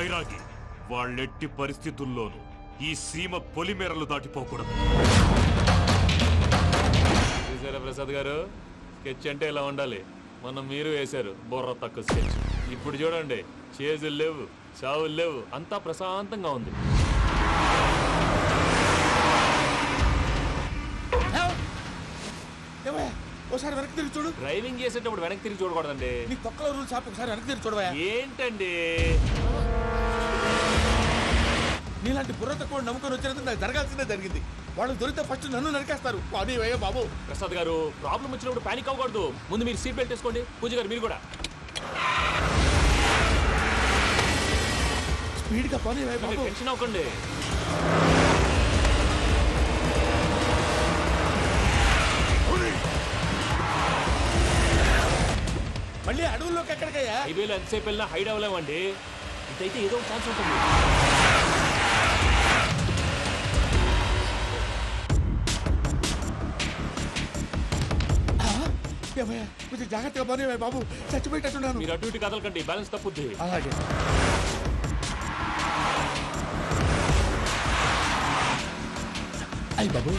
బైరాగి వాళ్ళెట్టి పరిస్థితుల్లోనూ ఈ సీమ పొలిమేరలు దాటిపోకూడదు. చూసారా ప్రసాద్ గారు, స్కెచ్ అంటే ఇలా ఉండాలి. మనం మీరు వేశారు బుర్ర తక్కువ స్కెచ్. ఇప్పుడు చూడండి, చేజులు లేవు, చావులు లేవు, అంతా ప్రశాంతంగా ఉంది. ఒకసారి వెనక్కి తిరిగి చూడు. డ్రైవింగ్ చేసేటప్పుడు వెనక్కి తిరిగి చూడకూడదండి. నీ తొక్కలో రూల్స్ ఆపి ఒకసారి వెనక్కి తిరిగి చూడవా. ఏంటండి నీలాంటి బుర్ర తక్కువ నమ్ముకొని వచ్చినందుకు నాకు జరగాల్సిందే జరిగింది. వాళ్ళు దొరికితే ఫస్ట్ నన్ను నరికేస్తారు. కానీ అయ్యో బాబు. ప్రసాద్ గారు, ప్రాబ్లం వచ్చినప్పుడు పానిక్ అవ్వకూడదు. ముందు మీరు సీట్ బెల్ట్ వేసుకోండి. పూజ గారు మీరు కూడా స్పీడ్గా పని బాబు. టెన్షన్ అవ్వకండి. మళ్ళీ అడవుల్లోకి ఎక్కడికయ్యా? హైవేలో ఎంతసేపు వెళ్ళినా హైడ్ అవ్వలేమండి. ఇదైతే ఏదో ఒక ఛాన్స్ ఉంటుంది. కొంచెం జాగ్రత్తగా పని బాబు, చచ్చిపోయేటట్టున్నాను. మీరు అటు ఇటు కదలకండి, బ్యాలెన్స్ తప్పుద్ది. అలాగే. అయ్యి బాబు,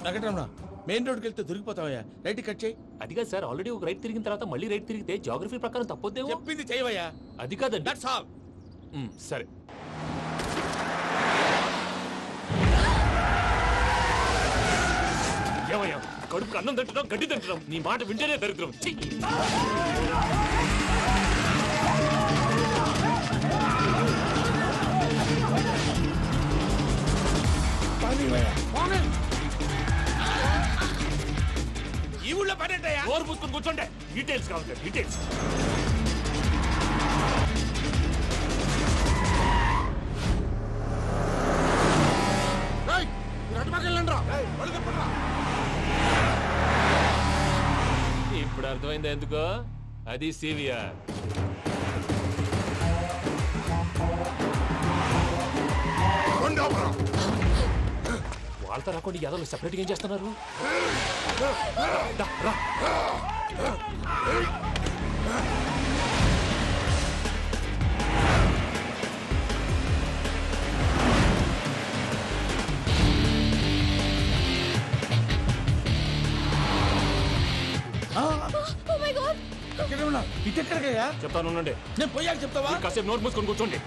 వెంకటరమణ, మెయిన్ రోడ్కి వెళ్తే దొరికిపోతావయ్యా. రైట్ కట్ చేయి. అది కాదు సార్, ఆల్రెడీ ఒక రైట్ తిరిగిన తర్వాత మళ్ళీ రైట్ తిరిగితే జాగ్రఫీ ప్రకారం తప్పొద్దేమో. చెప్పింది చేయవయ్యా. అది కాదండి. That's all. సరే. ఏమయ్యా, కడుపుకు అన్నం తింటున్నాం, గడ్డి తింటున్నాం, నీ మాట వింటేనే దరిద్రం. ఈ ఊళ్ళో పని ఏంటయ్యా? నోరు పూసుకొని కూర్చోండి. డీటెయిల్స్ కావాలి, డీటెయిల్స్. ఇప్పుడు అర్థమైంది ఎందుకో. అది సివిఆర్. వాళ్ళతో రాకుండా యాదవ్ సెపరేట్ ఏం చేస్తున్నారు? ఇటెక్కడికయ్యా? చెప్తాను ఉండండి. నేను పోయాక చెప్తావా? కాసేపు నోట్ మూసుకొని కూర్చోండి.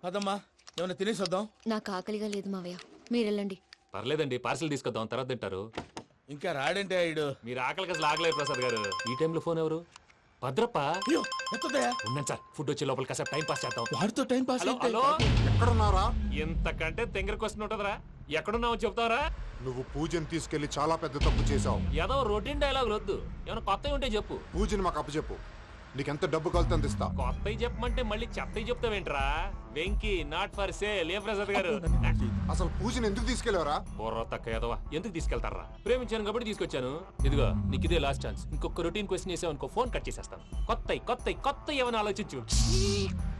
పదమ్మా, ఏమైనా తినేసి వద్దాం. నాకు ఆకలిగా లేదు మావయ్య, మీరు వెళ్ళండి. పర్లేదండి, పార్సిల్ తీసుకొద్దాం, తర్వాత తింటారు. ఇంకా రాడంటే ఇడు. మీరు ఆకలికి అసలు ఆగలేదు ప్రసాద్ గారు. ఈ టైంలో ఫోన్ ఎవరు? భద్రప్ప. అయ్యో ఎత్తదయ్యా. ఉన్నాను సార్, ఫుడ్ వచ్చే లోపల కాసేపు టైం పాస్ చేద్దాం. వాడితో టైం పాస్. హలో హలో, ఎక్కడున్నారా? ఎంతకంటే తెంగర క్వశ్చన్ ఉంటుందిరా. ఎక్కడున్నావు చెప్తావరా? నువ్వు పూజని తీసుకెళ్లి చాలా పెద్ద తప్పు చేశావు. ఏదో రొటీన్ డైలాగ్ వద్దు, ఏమైనా కొత్తవి ఉంటే చెప్పు. పూజని మాకు అప్పచెప్పు, నీకెంత డబ్బు కలితే అందిస్తా. కొత్తవి చెప్పమంటే మళ్ళీ చెత్తవి చెప్తావేంట్రా? Venky not for sale. ఏ ప్రసాద్ గారు, అసలు పూజని ఎందుకు తీసుకెళ్లేవరా? బుర్ర తక్క ఏదవా, ఎందుకు తీసుకెళ్తారా? ప్రేమించాను కాబట్టి తీసుకొచ్చాను. ఇదిగో నీకు ఇదే లాస్ట్ ఛాన్స్. ఇంకొక రొటీన్ క్వశ్చన్ చేసావు అనుకో, ఫోన్ కట్ చేసేస్తాను. కొత్త ఏమైనా ఆలోచించు.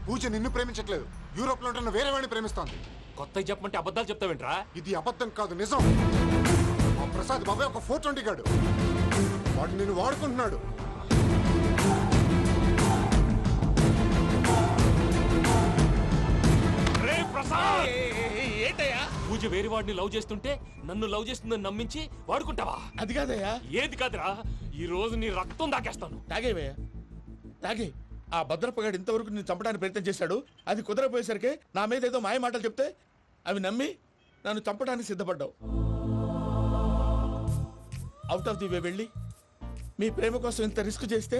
పూజ నిన్ను ప్రేమించట్లేదు, యూరోప్ లో ఉంటున్న వేరే వాడిని ప్రేమిస్తాంది. కొత్తవి చెప్పమంటే అబద్ధాలు చెప్తావేంట్రా? ఇది అబద్ధం కాదు, నిజం. మా ప్రసాద్ బాబాయ్ ఒక 420 గాడు, వాడు నిన్ను వాడుకుంటున్నాడు. ఏంటయ్యా? పూజ వేరే వాడిని లవ్ చేస్తుంటే నన్ను లవ్ చేస్తుందని నమ్మించి వాడుకుంటావా? అది కాదయ్యా. ఏది కాదురా, ఈ రోజు నీ రక్తం దాకేస్తాను. తాగేవయ్యా, తాగే. ఆ భద్రప్పగాడు ఇంతవరకు నేను చంపడానికి ప్రయత్నం చేశాడు. అది కుదరపోయేసరికి నా మీద ఏదో మాయ మాటలు చెప్తే అవి నమ్మి నన్ను చంపడానికి సిద్ధపడ్డావు. అవుట్ ఆఫ్ ది వే వెళ్ళి మీ ప్రేమ కోసం ఇంత రిస్క్ చేస్తే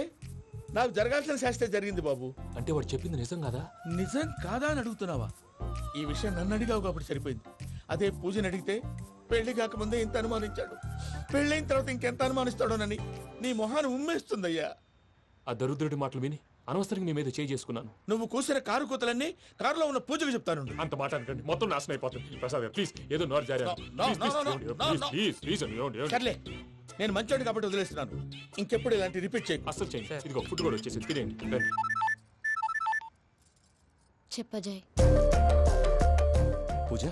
నాకు జరగాల్సిన శాస్త్రే జరిగింది బాబు. అంటే వాడు చెప్పింది నిజం కదా? నిజం కాదా అని అడుగుతున్నావా? ఈ విషయం నన్ను అడిగావు కాబట్టి సరిపోయింది. అదే పూజని అడిగితే పెళ్లి కాకముందే ఇంత అనుమానించాడు, పెళ్ళైన తర్వాత ఇంకెంత అనుమానిస్తాడోనని నీ మొహాన్ని ఉమ్మేస్తుందయ్యా. ఆ దరిద్రుడి మాటలు విని అనవసరంగా నీ మీద చేయి చేసుకున్నాను. నువ్వు కూసిన కారు కూతలన్నీ కారులో ఉన్న పూజకు చెప్తాను. అంత మాట అనకండి, మొత్తం నాశనం అయిపోతుంది. ప్రసాద్ గారు ప్లీజ్ ఏదో నోరు జారీ సర్లే, నేను మంచోడి కాబట్టి వదిలేస్తున్నాను. ఇంకెప్పుడు ఇలాంటి రిపీట్ చేయి. అస్సలు చేయండి. ఇదిగో ఫుడ్ కూడా వచ్చేసి తినేయండి. రండి. చెప్పజాయ్. పూజ,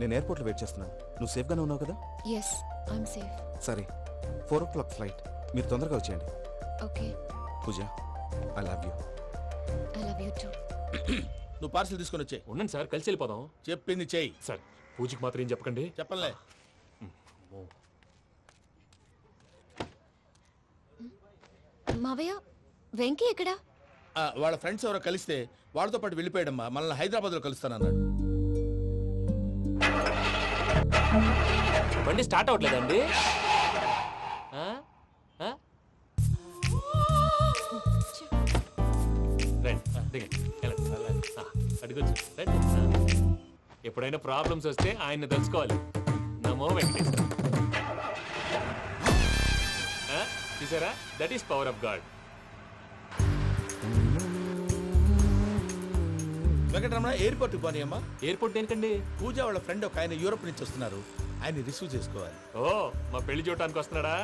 నేను ఎయిర్పోర్ట్లో వెయిట్ చేస్తున్నాను. నువ్వు సేఫ్గానే ఉన్నావు కదా? Yes, I'm safe. సరే, 4 o'clock ఫ్లైట్. మీరు తొందరగా వచ్చేయండి. Okay. Pooja, I love you. I love you too. నువ్వు పార్సల్ తీసుకొని వచ్చే. ఉండండి సార్, కలిసి వెళ్ళిపోదాం. చెప్పింది చెయ్యి. సార్ పూజకి మాత్రం ఏం చెప్పకండి. చెప్పలే. మావయ్య, వెంకీ ఎక్కడా? వాళ్ళ ఫ్రెండ్స్ ఎవరో కలిస్తే వాళ్ళతో పాటు వెళ్ళిపోయాడమ్మా. మనల్ని హైదరాబాద్లో కలుస్తానన్నాడు. బండి స్టార్ట్ అవ్వట్లేదండి. అడిగొచ్చు. ఎప్పుడైనా ప్రాబ్లమ్స్ వస్తే ఆయన్ని తెలుసుకోవాలి. నమో వెంకటేశ్వర. చూసారా, that is power of God. Venkataramana, ఎయిర్పోర్ట్కి పోనీ అమ్మా. ఎయిర్పోర్ట్ దేనికండి? పూజ వాళ్ళ ఫ్రెండ్ ఒక ఆయన యూరోప్ నుంచి వస్తున్నారు, ఆయన రిసీవ్ చేసుకోవాలి. ఓ, మా పెళ్లి చూడటానికి వస్తున్నాడా?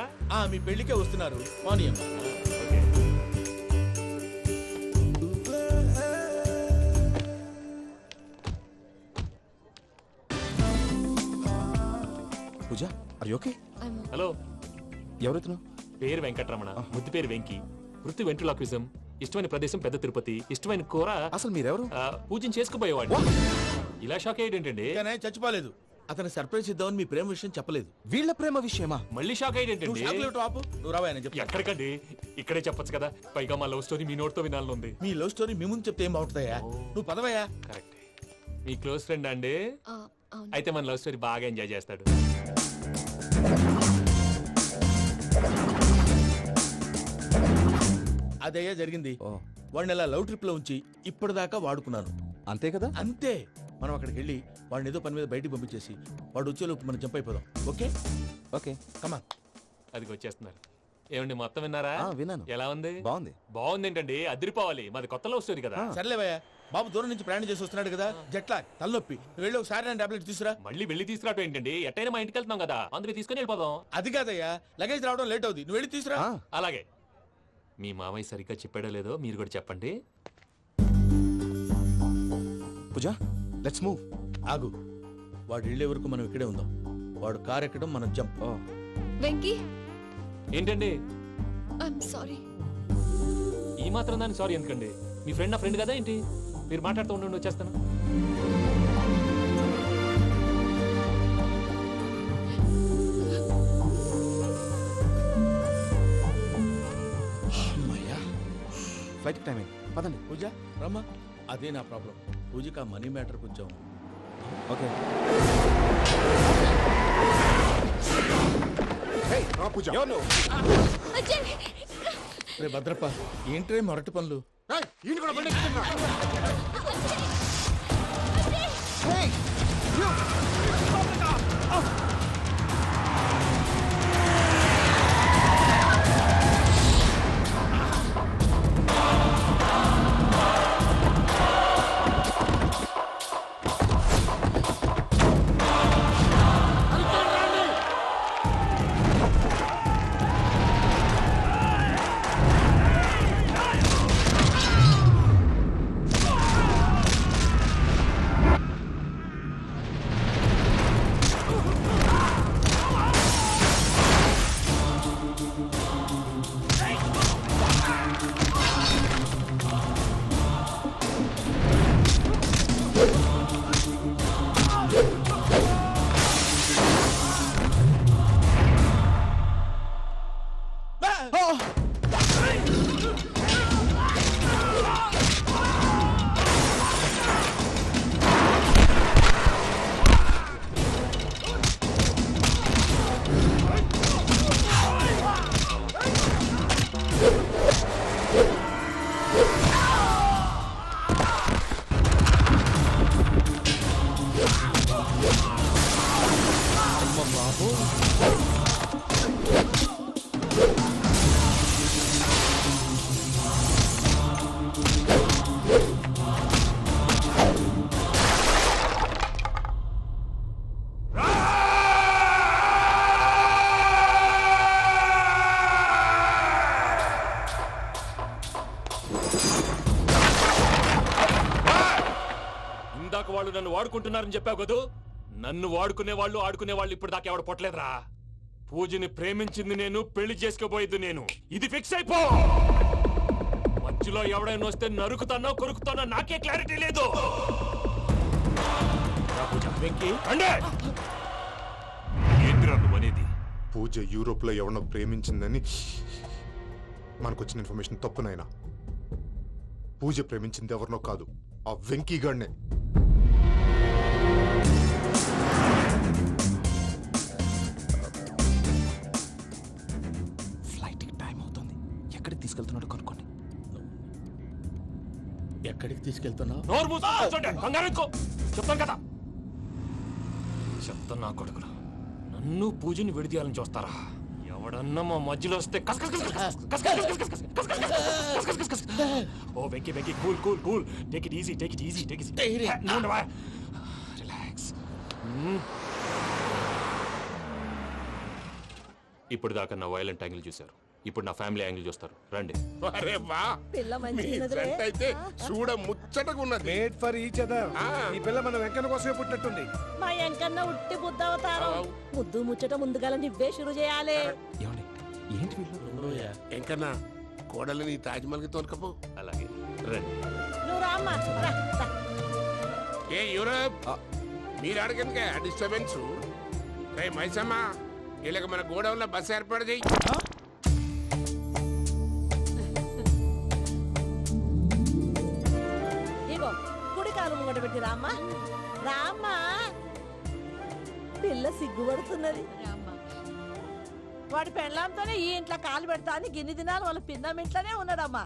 మీ పెళ్లికే వస్తున్నారు, పోనీ అమ్మా. Okay. Pooja, are you okay? Hello, ఎవరైతున్నావు? పేరు వెంకటరమణ, ముద్దు పేరు వెంకి, వృత్తి వెంట్రులాక్విజం, ఇష్టమైన ప్రదేశం పెద్ద తిరుపతి, ఇష్టమైన కూర. అసలు మీరెవరు? పూజను చేసుకుపోయేవాడు. ఇలా షాక్ అయ్యేటండి. కానీ ఆయన చచ్చిపోలేదు. అతను సర్ప్రైజ్ ఇద్దామని మీ ప్రేమ విషయం చెప్పలేదు. వీళ్ళ ప్రేమ విషయమా? మళ్ళీ షాక్ అయ్యేటండి. నువ్వు రావా అని చెప్పి. ఎక్కడికండి, ఇక్కడే చెప్పొచ్చు కదా. పైగా మా లవ్ స్టోరీ మీ నోట్తో వినాలని ఉంది. మీ లవ్ స్టోరీ మీ ముందు చెప్తే ఏం బాగుంటుందయ్యా? నువ్వు పదవయ్యా. కరెక్ట్. మీ క్లోజ్ ఫ్రెండ్ అండి? అవును. అయితే మన లవ్ స్టోరీ బాగా ఎంజాయ్ చేస్తాడు. అదయ్యా జరిగింది. వాడిని అలా లవ్ ట్రిప్ లో ఉంచి ఇప్పటిదాకా వాడుకున్నాను. అంతే కదా? అంతే. మనం అక్కడికి వెళ్ళి వాడిని ఏదో పని మీద బయటికి పంపించేసి వాడు వచ్చేలోపు మనం జంప్ అయిపోదాం. ఓకే ఓకే, కమా. అది వచ్చేస్తున్నారు. ఏమండి, మొత్తం విన్నారా? విన్నాను. ఎలా ఉంది? బాగుంది. బాగుంది ఏంటండి, అదిరిపోవాలి. మాది కొత్త లవ్ స్టోరీ కదా. సర్లేవయ్యా, బాబు దూరం నుంచి ప్రయాణం చేసి వస్తున్నాడు కదా, జట్లా తలనొప్పి. నువ్వు వెళ్ళి ఒకసారి నా టాబ్లెట్ తీసుకురా. మళ్ళీ వెళ్ళి తీసుకురావటం ఏంటండి? ఎట్టైనా మా ఇంటికి వెళ్తున్నాం కదా, అందుకే తీసుకుని వెళ్ళిపోదాం. అది కాదయ్యా, లగేజ్ రావడం లేట్ అవుతుంది. నువ్వు వెళ్ళి తీసుకురా. అలాగే. మీ మామయ్య సరిగ్గా చెప్పాడో లేదో మీరు కూడా చెప్పండి. పూజ, లెట్స్ మూవ్. ఆగు, వాడు వెళ్ళే వరకు మనం ఇక్కడే ఉందాం. వాడు కార్ ఎక్కడం, మనం జంప్. వెంకీ, ఏంటండి ఐఎమ్ సారీ. ఈ మాత్రం దాన్ని సారీ ఎందుకండి? మీ ఫ్రెండ్ నా ఫ్రెండ్ కదా ఏంటి? మీరు మాట్లాడుతూ ఉండండి, వచ్చేస్తాను. ఫ్లైట్ టైం అయింది, పదండి. పూజ రమ్మా. అదే నా ప్రాబ్లం. పూజకి ఆ మనీ మ్యాటర్ కొంచెం. ఓకే. పూజ, రే భద్రప్ప, ఏంట్రే మొరటి పనులు? ఈయన కూడా బండి ఎక్కుతున్నా. అమ్మ బాబు ఇందాక వాళ్ళు నన్ను వాడుకుంటున్నారని చెప్పావు కదూ. నన్ను వాడుకునే వాళ్ళు ఆడుకునే వాళ్ళు ఇప్పుడు దాకా ఎవడు పొట్టలేదురా. పూజని ప్రేమించింది నేను, పెళ్లి చేసుకోబోయేది నేను. ఇది ఫిక్స్ అయిపో. మధ్యలో ఎవడైనా వస్తే నరుకుతానో కొరుకుతానో నాకే క్లారిటీ లేదు. వెంకీ అంటే ఏంటిరా నువ్వు అనేది? పూజ యూరోప్ లో ఎవరినో ప్రేమించిందని మనకొచ్చిన ఇన్ఫర్మేషన్ తప్పునైనా. పూజ ప్రేమించింది ఎవరినో కాదు, ఆ వెంకీ గాడినే. ఫ్లైట్ టైం అవుతుంది. ఎక్కడికి తీసుకెళ్తున్నాడో కనుక్కోండి. ఎక్కడికి తీసుకెళ్తున్నావు? నోరు మూసుకొని కూర్చోండి. కంగారు ఎక్కువ. చెప్తాను కదా. చెప్తాను నా కొడుకులు. నన్ను పూజని విడిదీయాలని చూస్తారా? ఎవడన్నా మా మధ్యలో వస్తే ఓ Venky Venky cool cool cool. Take it easy, take it easy, take it easy. Relax. ఇప్పుడు దాకా నా వైలెంట్ యాంగిల్ చూశారు. ఇప్పుడు నా ఫ్యామిలీ యాంగిల్ చూస్తారు. రండి. అరే వా, మీ జంట అయితే చూడ ముచ్చటగా ఉన్నది. Made for each other. ఈ పిల్ల మన వెంకన్న కోసమే పుట్టినట్టుంది. మా ఎంకన్న ఉట్టి బుద్ధవతారం. ముద్దు ముచ్చట ముందుగాల నువ్వే షురు చేయాలి. ఏమండి ఏంటి వీళ్ళు? ఎంకన్నా కోడలిని తాజ్మహల్కి తోలుకపో. అలాగే రండి. నువ్వు రామ్మా రా, రా. ఏ యూరప్, మీరు అడగందుకే డిస్టర్బెన్స్. రే మైసమ్మ, వీళ్ళకి మన గోడౌన్లో బస్సు ఏర్పాటు చేయి. ఇగో కుడి కాలు ముంగట పెట్టి రామ్మా. రామ్మా, పిల్ల సిగ్గుపడుతున్నది. వాడి పెళ్ళాంతోనే ఈ ఇంట్లో కాలు పెడతా అని గిన్ని దినాలు వాళ్ళ పిన్నం ఇంట్లోనే ఉన్నాడమ్మా.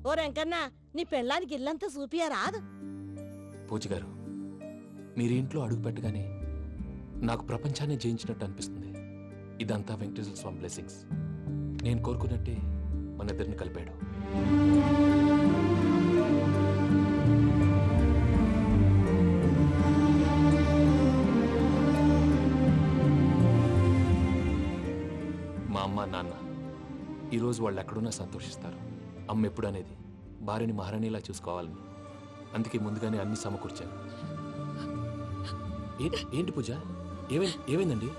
ఓ వెంకన్న, నీ పెళ్ళానికి ఇల్లంతా చూపియా రాదు. పూజ గారు, మీరు ఇంట్లో అడుగు పెట్టగానే నాకు ప్రపంచాన్ని జయించినట్టు అనిపిస్తుంది. ఇదంతా వెంకటేశ్వర స్వామి బ్లెస్సింగ్స్. నేను కోరుకున్నట్టే మన ఇద్దరిని కలిపాడు. మా అమ్మ నాన్న ఈరోజు వాళ్ళు ఎక్కడున్నా సంతోషిస్తారు. అమ్మ ఎప్పుడు అనేది భార్యని మహారాణిలా చూసుకోవాలని. అందుకే ముందుగానే అన్ని సమకూర్చాను. ఏంటి పూజ, ఏమైందండి?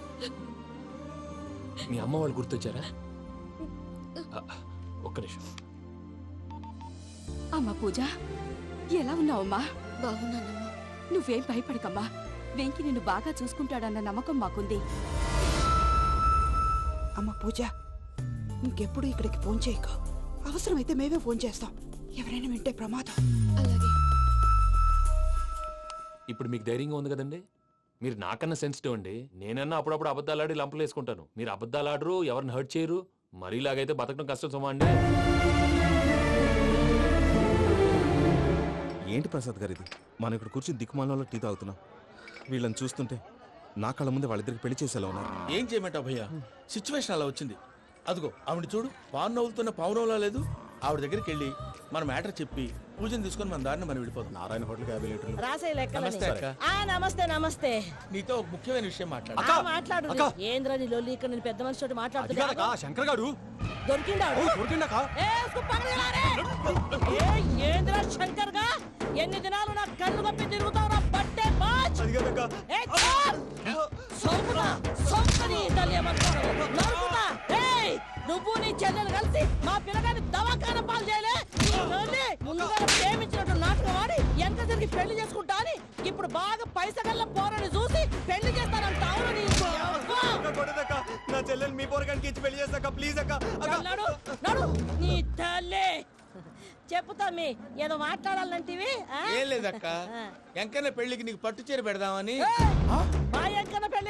మీ అమ్మ వాళ్ళు గుర్తొచ్చారా? ఒక్క నిమిషం. అమ్మా పూజ, ఎలా ఉన్నావమ్మా? బాగున్నానమ్మా. నువ్వేం భయపడకమ్మా. వెంకి నిన్ను బాగా చూసుకుంటాడన్న నమ్మకం మాకుంది. అమ్మ పూజ, ఇంకెప్పుడు ఇక్కడికి ఫోన్ చేయకు. అవసరమైతే మేమే ఫోన్ చేస్తాం. ఎవరైనా వింటే ప్రమాదం. అలాగే. ఇప్పుడు మీకు ధైర్యంగా ఉంది కదండి. మీరు నాకన్నా సెన్సిటివ్ అండి. నేనన్నా అప్పుడప్పుడు అబద్ధాలాడి లంపలు వేసుకుంటాను. మీరు అబద్ధాలు ఆడరు, ఎవరిని హర్ట్ చేయరు. మరీ ఇలాగైతే బతకడం కష్టం సుమా అండి. ఏంటి ప్రసాద్ గారు ఇది? మనం ఇక్కడ కూర్చుని దిక్కుమాలలో టీ తాగుతున్నాం. వీళ్ళని చూస్తుంటే నా కళ్ళ ముందే వాళ్ళిద్దరికి పెళ్లి చేసేలా ఉన్నారు. ఏం చేయమంటావు భయ్యా? సిచ్యువేషన్ అలా వచ్చింది. అదిగో ఆవిడ చూడు, పాను నవ్వులుతున్న పావురంలా లేదు. ఆవిడ దగ్గరికి వెళ్ళి మన మ్యాటర్ చెప్పి పూజను తీసుకొని మన దారిని మనం వెళ్ళిపోతాం. నారాయణ హోటల్ 50 లీటర్లు. రాసే లెక్క. నమస్తే అక్క. నమస్తే నమస్తే. నీతో ఒక ముఖ్యమైన విషయం మాట్లాడు. మాట్లాడు. ఏంద్రా నీ లొల్లి? ఇక్కడ నేను పెద్ద మనిషి తోటి మాట్లాడుతున్నా. శంకర్ గారు దొరికిందాడు. ఏంద్రా శంకర్ గా? ఎన్ని దినాలు నా కళ్ళు కప్పి తిరుగుతావురా బట్టే బాచ్. నువ్వు నీ చెల్లెలు కలిసి మా పిల్లగాని దవాఖాన పాలు చేయలే. ముందుగా ప్రేమించినట్టు నాటకం ఆడి ఎంత తిరిగి పెళ్లి చేసుకుంటా అని ఇప్పుడు బాగా పైసగల్ల పోరని చూసి పెళ్లి చేస్తానంట. నా చెల్లెలు మీ పోరగానికి ఇచ్చి పెళ్లి చేస్తాక ప్లీజ్ అక్క. నడు నీ తల్లి. చెప్పుతా మీ ఏదో మాట్లాడాలంటివి. ఏం లేదక్క, ఎంకన్న పెళ్లికి నీకు పట్టు చీర పెడదామని. మా ఎంకన్న పెళ్లి